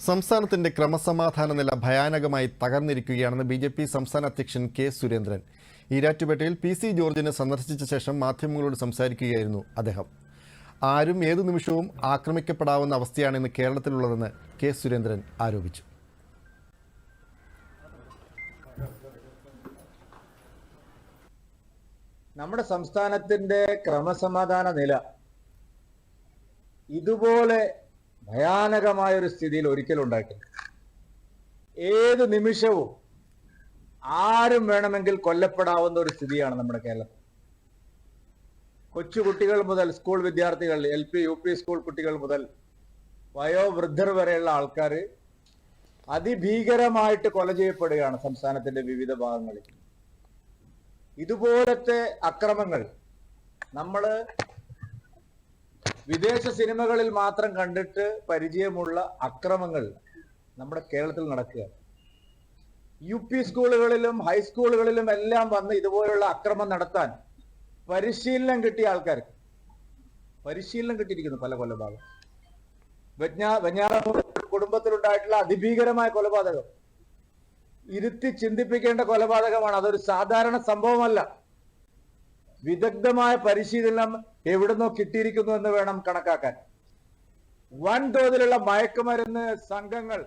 സംസ്ഥാനത്തിന്റെ ക്രമസമാധാന നില ഭയാനകമായി തകർന്നിരിക്കുകയാണെന്ന് ബി.ജെ.പി. സംസ്ഥാന അധ്യക്ഷൻ കെ. സുരേന്ദ്രൻ. ഈരാറ്റുപേട്ടയിൽ പി.സി. ജോർജിനെ സന്ദർശിച്ച ശേഷം മാധ്യമങ്ങളോട് സംസാരിക്കുകയായിരുന്നു അദ്ദേഹം. ആരും ഏതു നിമിഷവും ആക്രമിക്കപ്പെടാവുന്ന അവസ്ഥയാണെന്ന് കേരളത്തിലുള്ളതെന്ന് കെ. സുരേന്ദ്രൻ ആരോപിച്ചു. നമ്മുടെ സംസ്ഥാനത്തിന്റെ ക്രമസമാധാന നില ഇതുപോലെ ഭയാനകമായ ഒരു സ്ഥിതിയിൽ ഒരിക്കലും ഉണ്ടായിട്ടില്ല. ഏത് നിമിഷവും ആരും വേണമെങ്കിൽ കൊല്ലപ്പെടാവുന്ന ഒരു സ്ഥിതിയാണ് നമ്മുടെ കേരളത്തിൽ. കൊച്ചുകുട്ടികൾ മുതൽ സ്കൂൾ വിദ്യാർത്ഥികൾ, LP, UP സ്കൂൾ കുട്ടികൾ മുതൽ വയോവൃദ്ധർ വരെയുള്ള ആൾക്കാർ അതിഭീകരമായിട്ട് കൊല ചെയ്യപ്പെടുകയാണ് സംസ്ഥാനത്തിന്റെ വിവിധ ഭാഗങ്ങളിൽ. ഇതുപോലത്തെ അക്രമങ്ങൾ നമ്മൾ വിദേശ സിനിമകളിൽ മാത്രം കണ്ടിട്ട് പരിചയമുള്ള അക്രമങ്ങൾ നമ്മുടെ കേരളത്തിൽ നടക്കുക. UP സ്കൂളുകളിലും ഹൈസ്കൂളുകളിലും എല്ലാം വന്ന് ഇതുപോലുള്ള അക്രമം നടത്താൻ പരിശീലനം കിട്ടിയ ആൾക്കാർക്ക് പരിശീലനം കിട്ടിയിരിക്കുന്നു. പല കൊലപാതകം, വെഞ്ഞാറമൂട് കുടുംബത്തിലുണ്ടായിട്ടുള്ള അതിഭീകരമായ കൊലപാതകം ഇരുത്തി ചിന്തിപ്പിക്കേണ്ട കൊലപാതകമാണ്. അതൊരു സാധാരണ സംഭവമല്ല. വിദഗ്ധമായ പരിശീലനം എവിടുന്നോ കിട്ടിയിരിക്കുന്നു എന്ന് വേണം കണക്കാക്കാൻ. വൻതോതിലുള്ള മയക്കുമരുന്ന് സംഘങ്ങൾ